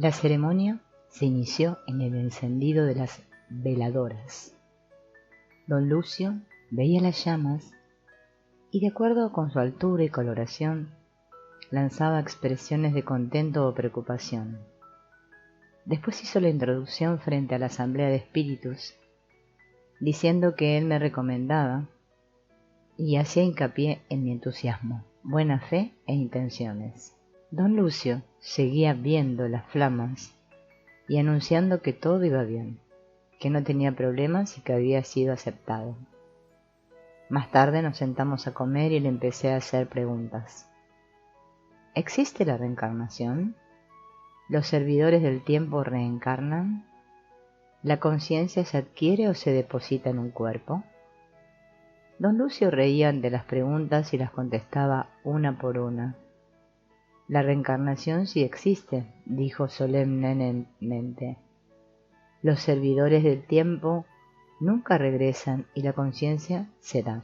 La ceremonia se inició en el encendido de las veladoras. Don Lucio veía las llamas y, de acuerdo con su altura y coloración, lanzaba expresiones de contento o preocupación. Después hizo la introducción frente a la asamblea de espíritus, diciendo que él me recomendaba y hacía hincapié en mi entusiasmo, buena fe e intenciones. Don Lucio seguía viendo las flamas y anunciando que todo iba bien, que no tenía problemas y que había sido aceptado. Más tarde nos sentamos a comer y le empecé a hacer preguntas. ¿Existe la reencarnación? ¿Los servidores del tiempo reencarnan? ¿La conciencia se adquiere o se deposita en un cuerpo? Don Lucio reía ante las preguntas y las contestaba una por una. La reencarnación sí existe, dijo solemnemente. Los servidores del tiempo nunca regresan y la conciencia se da.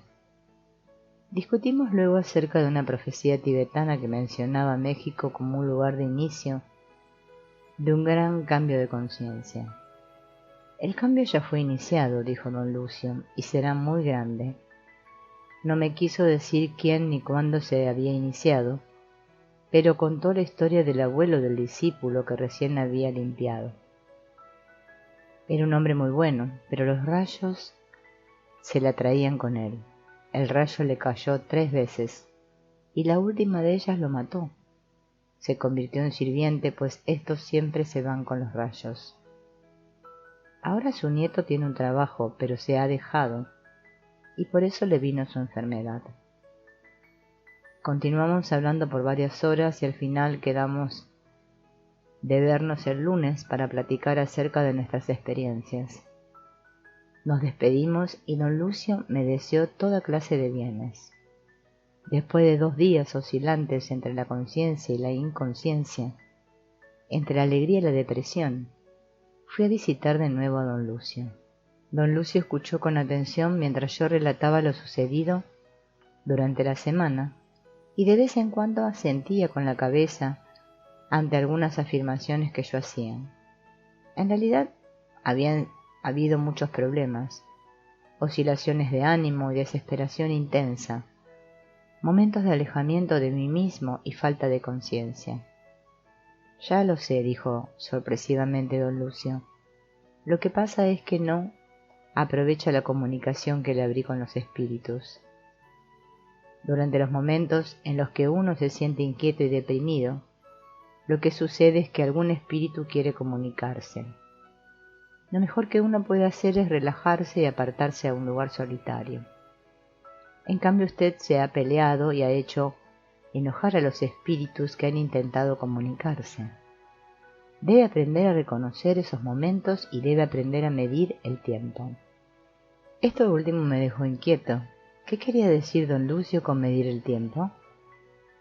Discutimos luego acerca de una profecía tibetana que mencionaba México como un lugar de inicio de un gran cambio de conciencia. El cambio ya fue iniciado, dijo don Lucio, y será muy grande. No me quiso decir quién ni cuándo se había iniciado, pero contó la historia del abuelo del discípulo que recién había limpiado. Era un hombre muy bueno, pero los rayos se la traían con él. El rayo le cayó 3 veces, y la última de ellas lo mató. Se convirtió en sirviente, pues estos siempre se van con los rayos. Ahora su nieto tiene un trabajo, pero se ha dejado, y por eso le vino su enfermedad. Continuamos hablando por varias horas y al final quedamos de vernos el lunes para platicar acerca de nuestras experiencias. Nos despedimos y don Lucio me deseó toda clase de bienes. Después de 2 días oscilantes entre la conciencia y la inconsciencia, entre la alegría y la depresión, fui a visitar de nuevo a don Lucio. Don Lucio escuchó con atención mientras yo relataba lo sucedido durante la semana y de vez en cuando asentía con la cabeza ante algunas afirmaciones que yo hacía. En realidad habían habido muchos problemas, oscilaciones de ánimo y desesperación intensa, momentos de alejamiento de mí mismo y falta de conciencia. Ya lo sé, dijo sorpresivamente don Lucio. Lo que pasa es que no aprovecha la comunicación que le abrí con los espíritus. Durante los momentos en los que uno se siente inquieto y deprimido, lo que sucede es que algún espíritu quiere comunicarse. Lo mejor que uno puede hacer es relajarse y apartarse a un lugar solitario. En cambio usted se ha peleado y ha hecho enojar a los espíritus que han intentado comunicarse. Debe aprender a reconocer esos momentos y debe aprender a medir el tiempo. Esto último me dejó inquieto. ¿Qué quería decir don Lucio con medir el tiempo?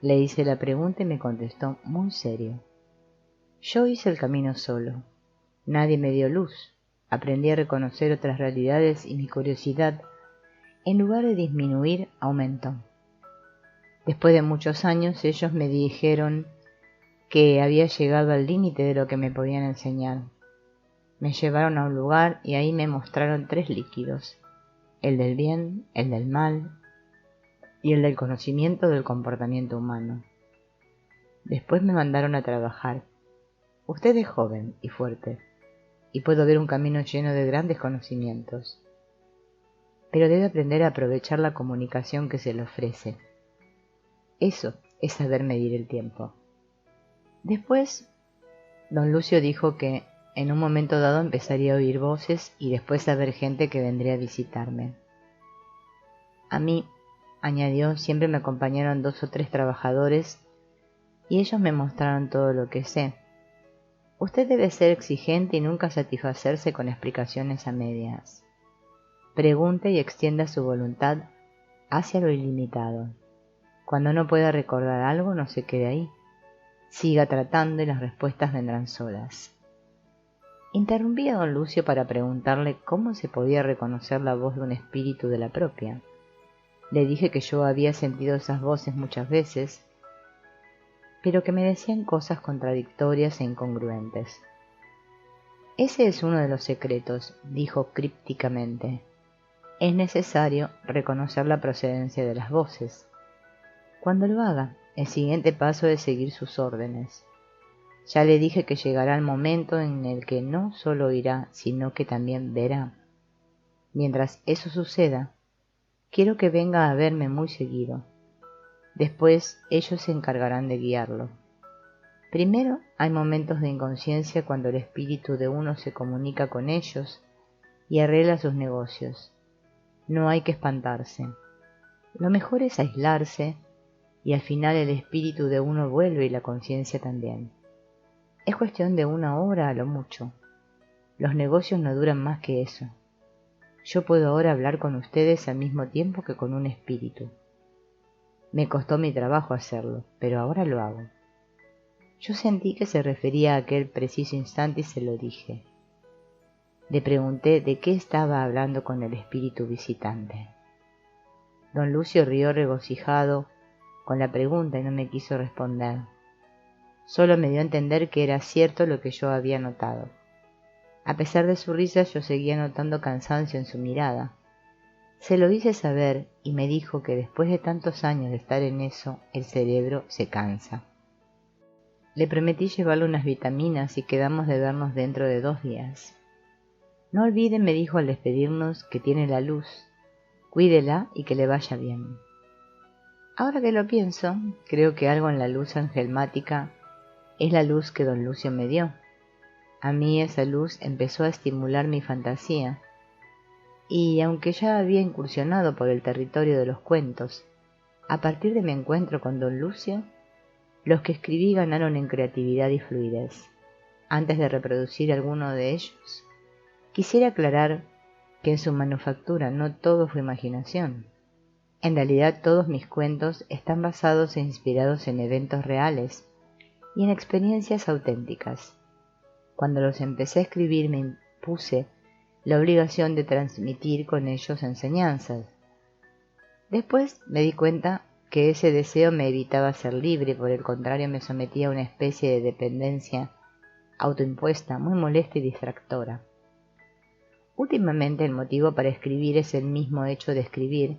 Le hice la pregunta y me contestó muy serio. Yo hice el camino solo. Nadie me dio luz. Aprendí a reconocer otras realidades y mi curiosidad, en lugar de disminuir, aumentó. Después de muchos años, ellos me dijeron que había llegado al límite de lo que me podían enseñar. Me llevaron a un lugar y ahí me mostraron 3 líquidos. El del bien, el del mal y el del conocimiento del comportamiento humano. Después me mandaron a trabajar. Usted es joven y fuerte, y puedo ver un camino lleno de grandes conocimientos. Pero debe aprender a aprovechar la comunicación que se le ofrece. Eso es saber medir el tiempo. Después, don Lucio dijo que en un momento dado empezaría a oír voces y después a ver gente que vendría a visitarme. A mí, añadió, siempre me acompañaron 2 o 3 trabajadores y ellos me mostraron todo lo que sé. Usted debe ser exigente y nunca satisfacerse con explicaciones a medias. Pregunte y extienda su voluntad hacia lo ilimitado. Cuando no pueda recordar algo, no se quede ahí. Siga tratando y las respuestas vendrán solas. Interrumpí a don Lucio para preguntarle cómo se podía reconocer la voz de un espíritu de la propia. Le dije que yo había sentido esas voces muchas veces, pero que me decían cosas contradictorias e incongruentes. Ese es uno de los secretos, dijo crípticamente. Es necesario reconocer la procedencia de las voces. Cuando lo haga, el siguiente paso es seguir sus órdenes. Ya le dije que llegará el momento en el que no solo oirá, sino que también verá. Mientras eso suceda, quiero que venga a verme muy seguido. Después ellos se encargarán de guiarlo. Primero hay momentos de inconsciencia cuando el espíritu de uno se comunica con ellos y arregla sus negocios. No hay que espantarse. Lo mejor es aislarse y al final el espíritu de uno vuelve y la conciencia también. Es cuestión de 1 hora a lo mucho. Los negocios no duran más que eso. Yo puedo ahora hablar con ustedes al mismo tiempo que con un espíritu. Me costó mi trabajo hacerlo, pero ahora lo hago. Yo sentí que se refería a aquel preciso instante y se lo dije. Le pregunté de qué estaba hablando con el espíritu visitante. Don Lucio rió regocijado con la pregunta y no me quiso responder. Solo me dio a entender que era cierto lo que yo había notado. A pesar de su risa, yo seguía notando cansancio en su mirada. Se lo hice saber y me dijo que después de tantos años de estar en eso, el cerebro se cansa. Le prometí llevarle unas vitaminas y quedamos de vernos dentro de 2 días. No olvide, me dijo al despedirnos, que tiene la luz. Cuídela y que le vaya bien. Ahora que lo pienso, creo que algo en la luz angelmática es la luz que don Lucio me dio. A mí esa luz empezó a estimular mi fantasía, y aunque ya había incursionado por el territorio de los cuentos, a partir de mi encuentro con don Lucio, los que escribí ganaron en creatividad y fluidez. Antes de reproducir alguno de ellos, quisiera aclarar que en su manufactura no todo fue imaginación. En realidad todos mis cuentos están basados e inspirados en eventos reales y en experiencias auténticas. Cuando los empecé a escribir me impuse la obligación de transmitir con ellos enseñanzas. Después me di cuenta que ese deseo me evitaba ser libre, por el contrario me sometía a una especie de dependencia autoimpuesta, muy molesta y distractora. Últimamente el motivo para escribir es el mismo hecho de escribir,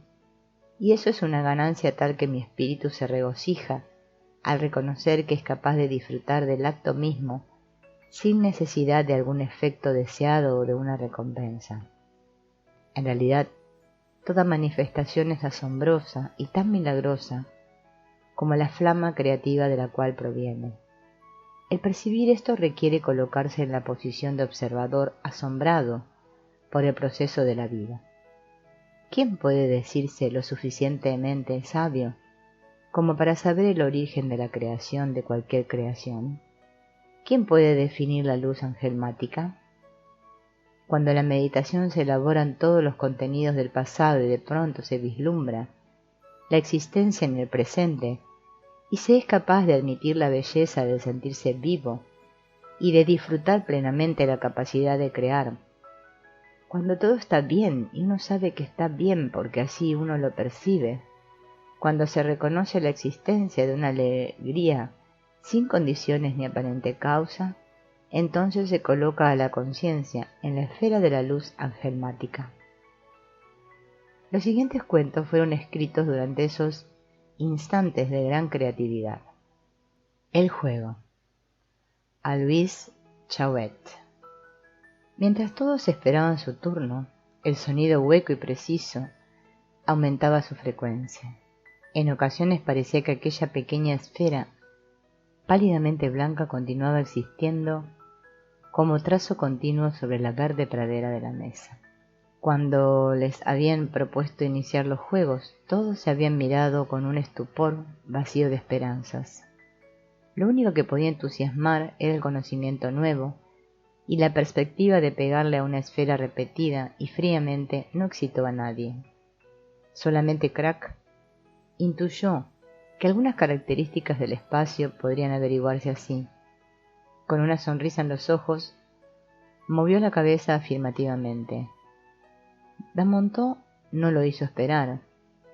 y eso es una ganancia tal que mi espíritu se regocija al reconocer que es capaz de disfrutar del acto mismo sin necesidad de algún efecto deseado o de una recompensa. En realidad, toda manifestación es asombrosa y tan milagrosa como la flama creativa de la cual proviene. El percibir esto requiere colocarse en la posición de observador asombrado por el proceso de la vida. ¿Quién puede decirse lo suficientemente sabio como para saber el origen de la creación de cualquier creación? ¿Quién puede definir la luz angelmática? Cuando en la meditación se elaboran todos los contenidos del pasado y de pronto se vislumbra la existencia en el presente y se es capaz de admitir la belleza de sentirse vivo y de disfrutar plenamente la capacidad de crear. Cuando todo está bien y uno sabe que está bien porque así uno lo percibe, cuando se reconoce la existencia de una alegría sin condiciones ni aparente causa, entonces se coloca a la conciencia en la esfera de la luz angelmática. Los siguientes cuentos fueron escritos durante esos instantes de gran creatividad. El juego. A Louis Chauvet. Mientras todos esperaban su turno, el sonido hueco y preciso aumentaba su frecuencia. En ocasiones parecía que aquella pequeña esfera pálidamente blanca continuaba existiendo como trazo continuo sobre la verde pradera de la mesa. Cuando les habían propuesto iniciar los juegos, todos se habían mirado con un estupor vacío de esperanzas. Lo único que podía entusiasmar era el conocimiento nuevo, y la perspectiva de pegarle a una esfera repetida y fríamente no excitó a nadie. Solamente Crack intuyó que algunas características del espacio podrían averiguarse así. Con una sonrisa en los ojos, movió la cabeza afirmativamente. Damontot no lo hizo esperar,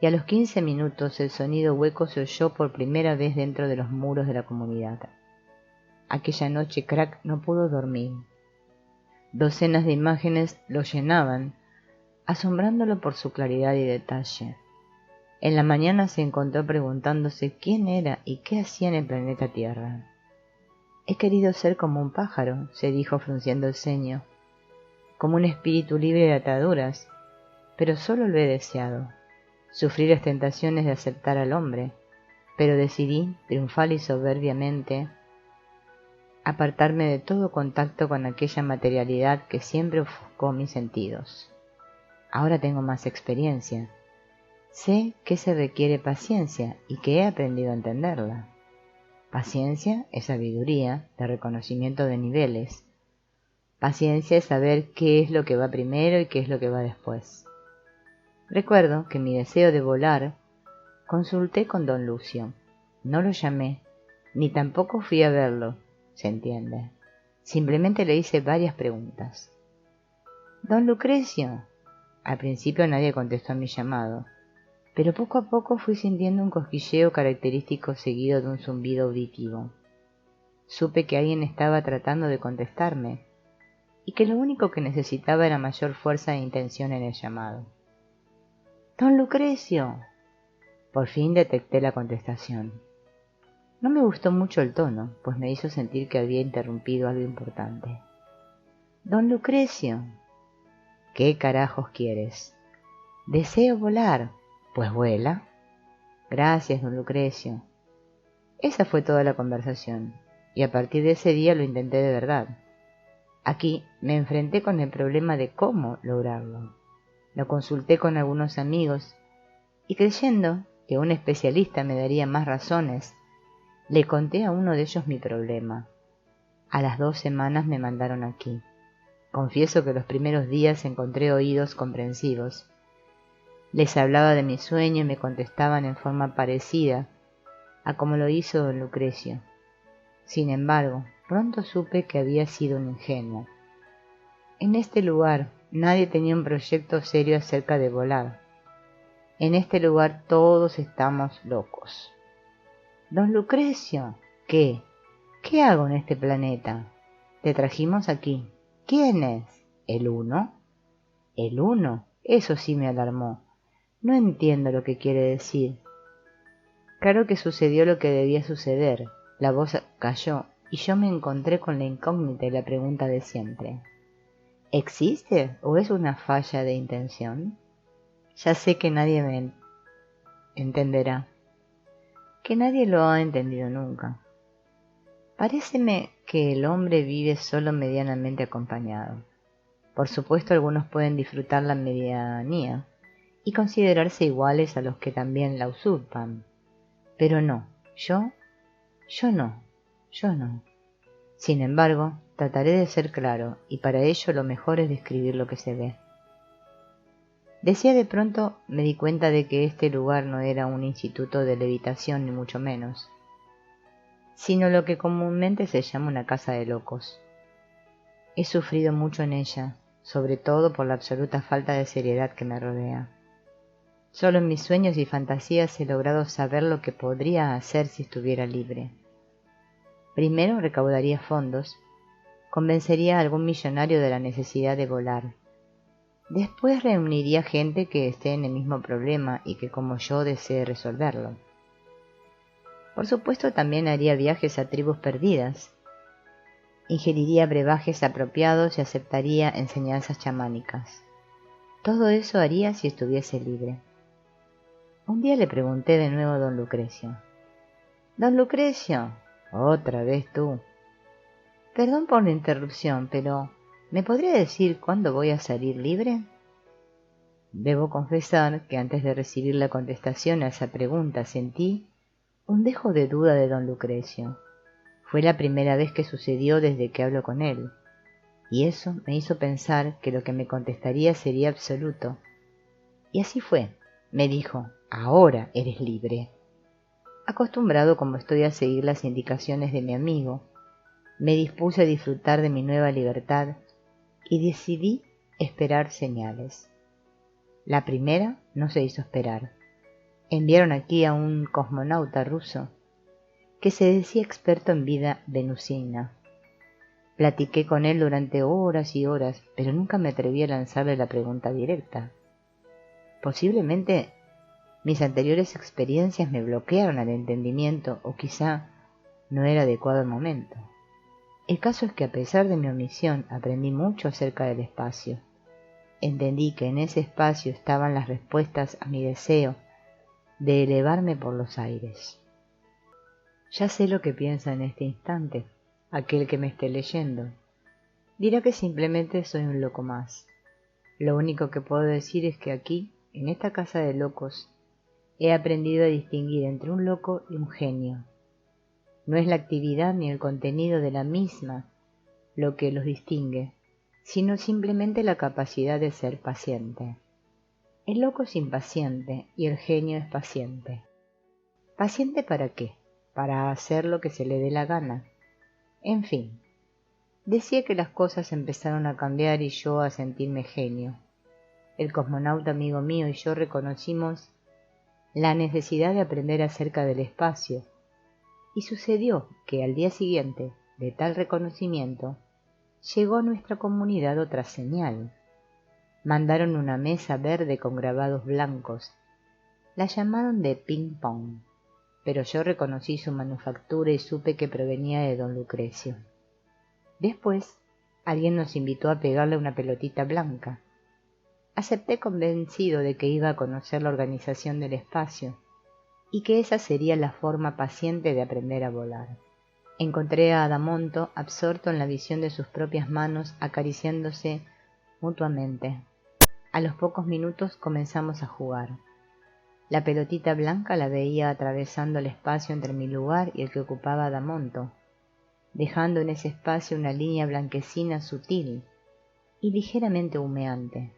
y a los 15 minutos el sonido hueco se oyó por primera vez dentro de los muros de la comunidad. Aquella noche Crack no pudo dormir. Docenas de imágenes lo llenaban, asombrándolo por su claridad y detalle. En la mañana se encontró preguntándose quién era y qué hacía en el planeta Tierra. He querido ser como un pájaro, se dijo frunciendo el ceño, como un espíritu libre de ataduras, pero solo lo he deseado. Sufrí las tentaciones de aceptar al hombre, pero decidí, triunfal y soberbiamente, apartarme de todo contacto con aquella materialidad que siempre ofuscó mis sentidos. Ahora tengo más experiencia. Sé que se requiere paciencia y que he aprendido a entenderla. Paciencia es sabiduría, de reconocimiento de niveles. Paciencia es saber qué es lo que va primero y qué es lo que va después. Recuerdo que mi deseo de volar, consulté con don Lucio. No lo llamé, ni tampoco fui a verlo, se entiende. Simplemente le hice varias preguntas. Don Lucrecio. Al principio nadie contestó a mi llamado, pero poco a poco fui sintiendo un cosquilleo característico seguido de un zumbido auditivo. Supe que alguien estaba tratando de contestarme y que lo único que necesitaba era mayor fuerza e intención en el llamado. ¡Don Lucrecio! Por fin detecté la contestación. No me gustó mucho el tono, pues me hizo sentir que había interrumpido algo importante. ¡Don Lucrecio! ¿Qué carajos quieres? Deseo volar. Pues vuela. Gracias, don Lucrecio. Esa fue toda la conversación, y a partir de ese día lo intenté de verdad. Aquí me enfrenté con el problema de cómo lograrlo. Lo consulté con algunos amigos, y creyendo que un especialista me daría más razones, le conté a uno de ellos mi problema. A las 2 semanas me mandaron aquí. Confieso que los primeros días encontré oídos comprensivos. Les hablaba de mi sueño y me contestaban en forma parecida a como lo hizo don Lucrecio. Sin embargo, pronto supe que había sido un ingenuo. En este lugar nadie tenía un proyecto serio acerca de volar. En este lugar todos estamos locos. Don Lucrecio, ¿qué? ¿Qué hago en este planeta? Te trajimos aquí. ¿Quién es? ¿El Uno? ¿El Uno? Eso sí me alarmó. No entiendo lo que quiere decir. Claro que sucedió lo que debía suceder. La voz cayó y yo me encontré con la incógnita y la pregunta de siempre. ¿Existe o es una falla de intención? Ya sé que nadie me entenderá, que nadie lo ha entendido nunca. Paréceme que el hombre vive solo medianamente acompañado. Por supuesto, algunos pueden disfrutar la medianía y considerarse iguales a los que también la usurpan. Pero no, yo no. Sin embargo, trataré de ser claro, y para ello lo mejor es describir lo que se ve. De pronto me di cuenta de que este lugar no era un instituto de levitación ni mucho menos, sino lo que comúnmente se llama una casa de locos. He sufrido mucho en ella, sobre todo por la absoluta falta de seriedad que me rodea. Solo en mis sueños y fantasías he logrado saber lo que podría hacer si estuviera libre. Primero recaudaría fondos, convencería a algún millonario de la necesidad de volar. Después reuniría gente que esté en el mismo problema y que como yo desee resolverlo. Por supuesto también haría viajes a tribus perdidas, ingeriría brebajes apropiados y aceptaría enseñanzas chamánicas. Todo eso haría si estuviese libre. Un día le pregunté de nuevo a don Lucrecio. «Don Lucrecio, otra vez tú. Perdón por la interrupción, pero ¿me podría decir cuándo voy a salir libre?» Debo confesar que antes de recibir la contestación a esa pregunta sentí un dejo de duda de don Lucrecio. Fue la primera vez que sucedió desde que hablo con él, y eso me hizo pensar que lo que me contestaría sería absoluto. Y así fue. Me dijo, «Ahora eres libre». Acostumbrado como estoy a seguir las indicaciones de mi amigo, me dispuse a disfrutar de mi nueva libertad y decidí esperar señales. La primera no se hizo esperar. Enviaron aquí a un cosmonauta ruso que se decía experto en vida venusina. Platiqué con él durante horas y horas, pero nunca me atreví a lanzarle la pregunta directa. Posiblemente mis anteriores experiencias me bloquearon al entendimiento, o quizá no era adecuado el momento. El caso es que a pesar de mi omisión aprendí mucho acerca del espacio. Entendí que en ese espacio estaban las respuestas a mi deseo de elevarme por los aires. Ya sé lo que piensa en este instante aquel que me esté leyendo. Dirá que simplemente soy un loco más. Lo único que puedo decir es que aquí, en esta casa de locos, he aprendido a distinguir entre un loco y un genio. No es la actividad ni el contenido de la misma lo que los distingue, sino simplemente la capacidad de ser paciente. El loco es impaciente y el genio es paciente. ¿Paciente para qué? Para hacer lo que se le dé la gana. En fin, decía que las cosas empezaron a cambiar y yo a sentirme genio. El cosmonauta amigo mío y yo reconocimos la necesidad de aprender acerca del espacio, y sucedió que al día siguiente de tal reconocimiento llegó a nuestra comunidad otra señal. Mandaron una mesa verde con grabados blancos. La llamaron de ping pong, pero yo reconocí su manufactura y supe que provenía de don Lucrecio. Después, alguien nos invitó a pegarle una pelotita blanca. Acepté convencido de que iba a conocer la organización del espacio y que esa sería la forma paciente de aprender a volar. Encontré a Adamonto absorto en la visión de sus propias manos acariciándose mutuamente. A los pocos minutos comenzamos a jugar. La pelotita blanca la veía atravesando el espacio entre mi lugar y el que ocupaba Adamonto, dejando en ese espacio una línea blanquecina sutil y ligeramente humeante.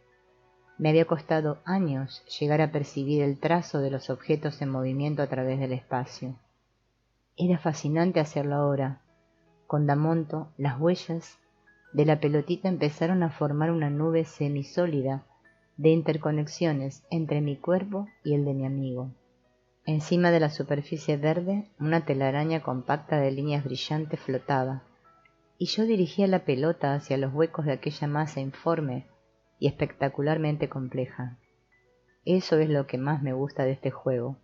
Me había costado años llegar a percibir el trazo de los objetos en movimiento a través del espacio. Era fascinante hacerlo ahora. Con Damonto, las huellas de la pelotita empezaron a formar una nube semisólida de interconexiones entre mi cuerpo y el de mi amigo. Encima de la superficie verde, una telaraña compacta de líneas brillantes flotaba, y yo dirigía la pelota hacia los huecos de aquella masa informe y espectacularmente compleja. Eso es lo que más me gusta de este juego: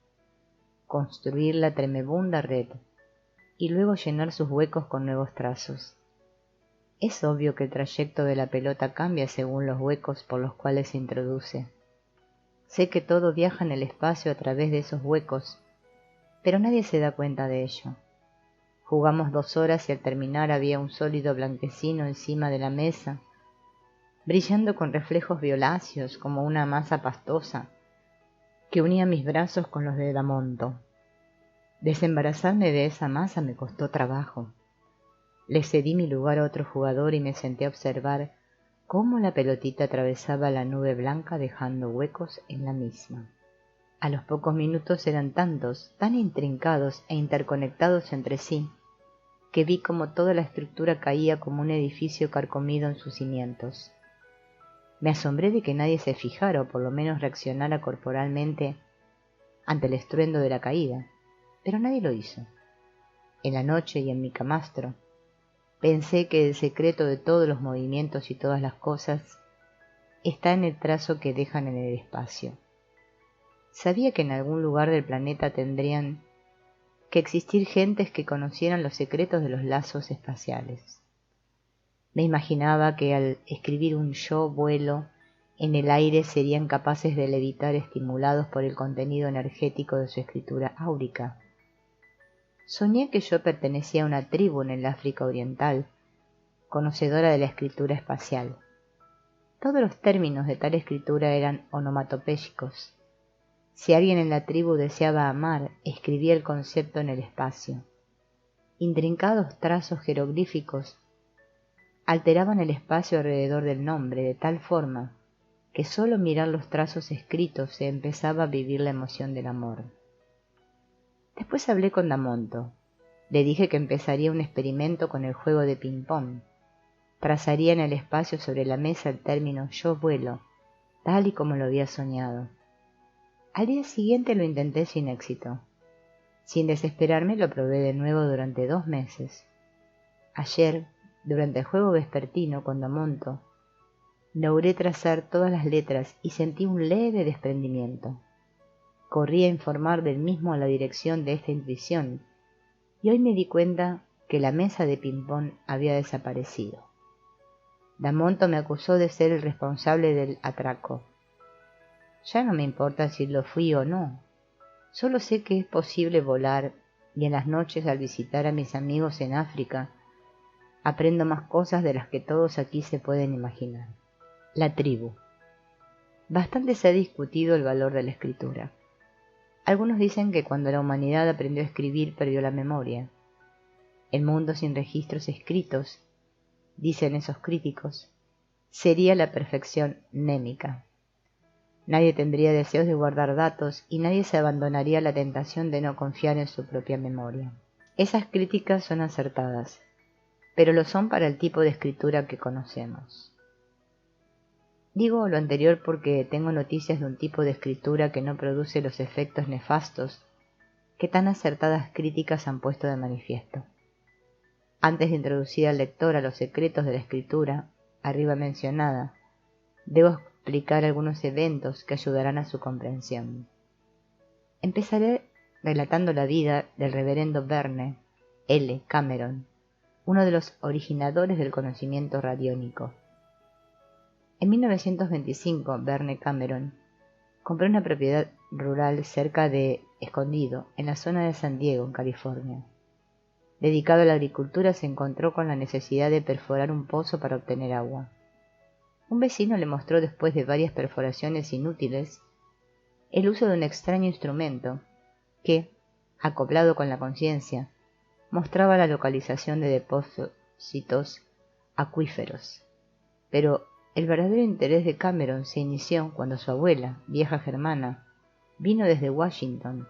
construir la tremebunda red y luego llenar sus huecos con nuevos trazos. Es obvio que el trayecto de la pelota cambia según los huecos por los cuales se introduce. Sé que todo viaja en el espacio a través de esos huecos, pero nadie se da cuenta de ello. Jugamos 2 horas y al terminar había un sólido blanquecino encima de la mesa, brillando con reflejos violáceos como una masa pastosa que unía mis brazos con los de Damonto. Desembarazarme de esa masa me costó trabajo. Le cedí mi lugar a otro jugador y me senté a observar cómo la pelotita atravesaba la nube blanca dejando huecos en la misma. A los pocos minutos eran tantos, tan intrincados e interconectados entre sí, que vi como toda la estructura caía como un edificio carcomido en sus cimientos. Me asombré de que nadie se fijara o por lo menos reaccionara corporalmente ante el estruendo de la caída, pero nadie lo hizo. En la noche y en mi camastro, pensé que el secreto de todos los movimientos y todas las cosas está en el trazo que dejan en el espacio. Sabía que en algún lugar del planeta tendrían que existir gentes que conocieran los secretos de los lazos espaciales. Me imaginaba que al escribir un yo vuelo en el aire serían capaces de levitar estimulados por el contenido energético de su escritura áurica. Soñé que yo pertenecía a una tribu en el África Oriental, conocedora de la escritura espacial. Todos los términos de tal escritura eran onomatopéyicos. Si alguien en la tribu deseaba amar, escribía el concepto en el espacio. Intrincados trazos jeroglíficos alteraban el espacio alrededor del nombre de tal forma que solo mirar los trazos escritos se empezaba a vivir la emoción del amor. Después hablé con Damonto. Le dije que empezaría un experimento con el juego de ping-pong. Trazaría en el espacio sobre la mesa el término yo vuelo, tal y como lo había soñado. Al día siguiente lo intenté sin éxito. Sin desesperarme lo probé de nuevo durante 2 meses. Ayer, durante el juego vespertino cuando monto, logré trazar todas las letras y sentí un leve desprendimiento. Corrí a informar del mismo a la dirección de esta intuición y hoy me di cuenta que la mesa de ping-pong había desaparecido. Damonto me acusó de ser el responsable del atraco. Ya no me importa si lo fui o no. Solo sé que es posible volar y en las noches al visitar a mis amigos en África aprendo más cosas de las que todos aquí se pueden imaginar. La tribu. Bastante se ha discutido el valor de la escritura. Algunos dicen que cuando la humanidad aprendió a escribir perdió la memoria. El mundo sin registros escritos, dicen esos críticos, sería la perfección mnémica. Nadie tendría deseos de guardar datos y nadie se abandonaría a la tentación de no confiar en su propia memoria. Esas críticas son acertadas, pero lo son para el tipo de escritura que conocemos. Digo lo anterior porque tengo noticias de un tipo de escritura que no produce los efectos nefastos que tan acertadas críticas han puesto de manifiesto. Antes de introducir al lector a los secretos de la escritura, arriba mencionada, debo explicar algunos eventos que ayudarán a su comprensión. Empezaré relatando la vida del reverendo Verne L. Cameron, uno de los originadores del conocimiento radiónico. En 1925, Verne Cameron compró una propiedad rural cerca de Escondido, en la zona de San Diego, en California. Dedicado a la agricultura, se encontró con la necesidad de perforar un pozo para obtener agua. Un vecino le mostró, después de varias perforaciones inútiles, el uso de un extraño instrumento que, acoplado con la conciencia, mostraba la localización de depósitos acuíferos. Pero el verdadero interés de Cameron se inició cuando su abuela, vieja germana, vino desde Washington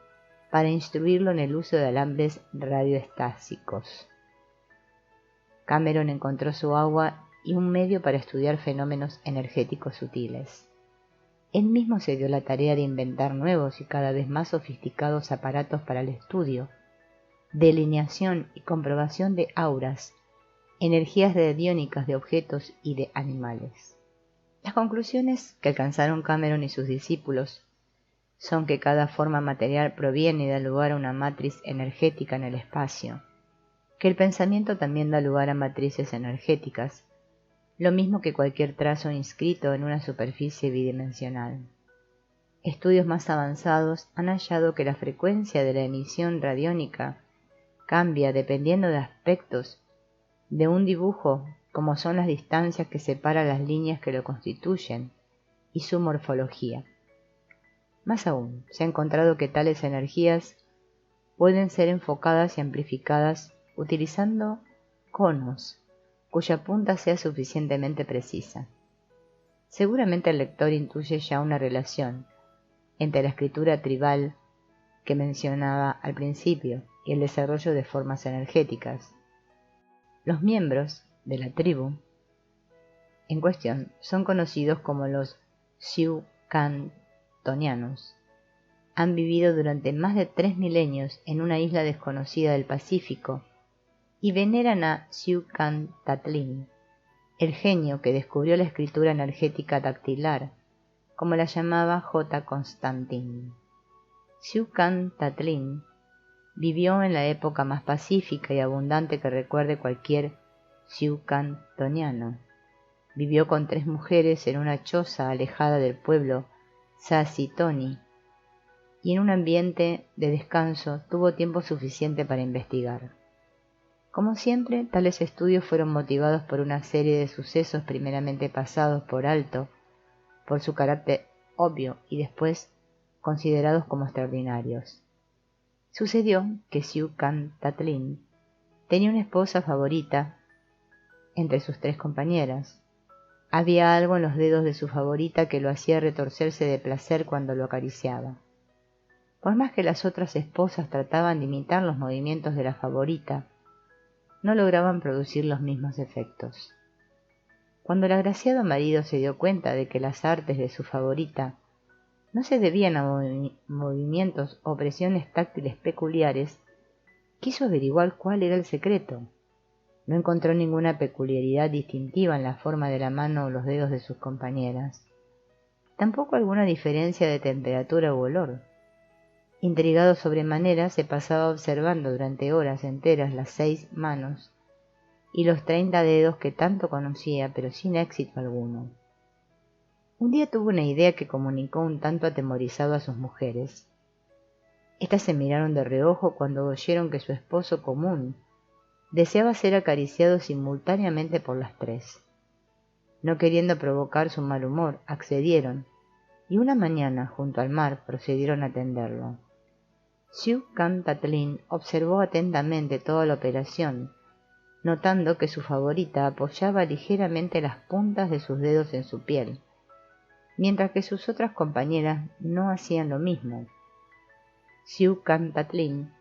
para instruirlo en el uso de alambres radioestásicos. Cameron encontró su agua y un medio para estudiar fenómenos energéticos sutiles. Él mismo se dio la tarea de inventar nuevos y cada vez más sofisticados aparatos para el estudio, delineación y comprobación de auras, energías radiónicas de objetos y de animales. Las conclusiones que alcanzaron Cameron y sus discípulos son que cada forma material proviene y da lugar a una matriz energética en el espacio, que el pensamiento también da lugar a matrices energéticas, lo mismo que cualquier trazo inscrito en una superficie bidimensional. Estudios más avanzados han hallado que la frecuencia de la emisión radiónica cambia dependiendo de aspectos de un dibujo, como son las distancias que separan las líneas que lo constituyen y su morfología. Más aún, se ha encontrado que tales energías pueden ser enfocadas y amplificadas utilizando conos, cuya punta sea suficientemente precisa. Seguramente el lector intuye ya una relación entre la escritura tribal que mencionaba al principio y el desarrollo de formas energéticas. Los miembros de la tribu en cuestión son conocidos como los Sioux Cantonianos. Han vivido durante más de 3 milenios en una isla desconocida del Pacífico y veneran a Xiuhcan-Tatlin, el genio que descubrió la escritura energética dactilar, como la llamaba J. Constantin. Xiuhcan-Tatlin vivió en la época más pacífica y abundante que recuerde cualquier Xiuh-Cantoniano. Vivió con 3 mujeres en una choza alejada del pueblo Sasitoni, y en un ambiente de descanso tuvo tiempo suficiente para investigar. Como siempre, tales estudios fueron motivados por una serie de sucesos primeramente pasados por alto, por su carácter obvio y después considerados como extraordinarios. Sucedió que Xiuhcan-Tatlin tenía una esposa favorita entre sus 3 compañeras. Había algo en los dedos de su favorita que lo hacía retorcerse de placer cuando lo acariciaba. Por más que las otras esposas trataban de imitar los movimientos de la favorita, no lograban producir los mismos efectos. Cuando el agraciado marido se dio cuenta de que las artes de su favorita no se debían a movimientos o presiones táctiles peculiares, quiso averiguar cuál era el secreto. No encontró ninguna peculiaridad distintiva en la forma de la mano o los dedos de sus compañeras, tampoco alguna diferencia de temperatura u olor. Intrigado sobremanera, se pasaba observando durante horas enteras las 6 manos y los 30 dedos que tanto conocía, pero sin éxito alguno. Un día tuvo una idea que comunicó un tanto atemorizado a sus mujeres. Estas se miraron de reojo cuando oyeron que su esposo común deseaba ser acariciado simultáneamente por las 3. No queriendo provocar su mal humor, accedieron, y una mañana, junto al mar, procedieron a atenderlo. Siu Kan Tatlin observó atentamente toda la operación, notando que su favorita apoyaba ligeramente las puntas de sus dedos en su piel, mientras que sus otras compañeras no hacían lo mismo. Siu Kan Tatlin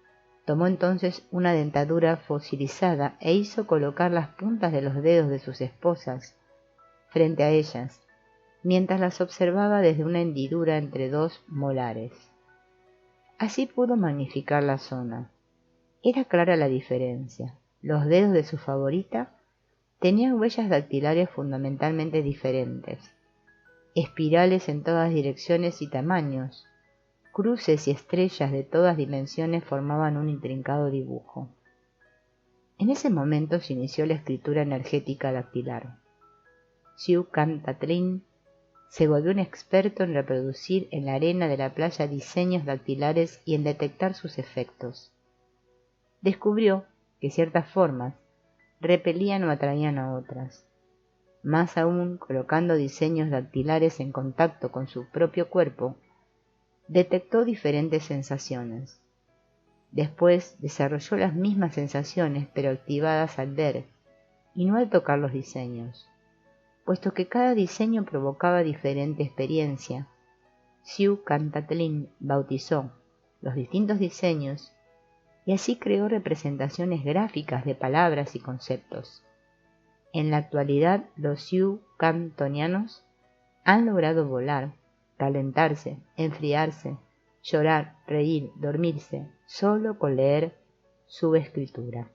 tomó entonces una dentadura fosilizada e hizo colocar las puntas de los dedos de sus esposas frente a ellas, mientras las observaba desde una hendidura entre 2 molares. Así pudo magnificar la zona. Era clara la diferencia. Los dedos de su favorita tenían huellas dactilares fundamentalmente diferentes, espirales en todas direcciones y tamaños, cruces y estrellas de todas dimensiones formaban un intrincado dibujo. En ese momento se inició la escritura energética dactilar. Siu Kan Tatlin se volvió un experto en reproducir en la arena de la playa diseños dactilares y en detectar sus efectos. Descubrió que ciertas formas repelían o atraían a otras. Más aún, colocando diseños dactilares en contacto con su propio cuerpo, detectó diferentes sensaciones. Después desarrolló las mismas sensaciones, pero activadas al ver y no al tocar los diseños. Puesto que cada diseño provocaba diferente experiencia, Siu Kan Tatlin bautizó los distintos diseños y así creó representaciones gráficas de palabras y conceptos. En la actualidad, los Siu Cantonianos han logrado volar, calentarse, enfriarse, llorar, reír, dormirse, solo con leer su escritura.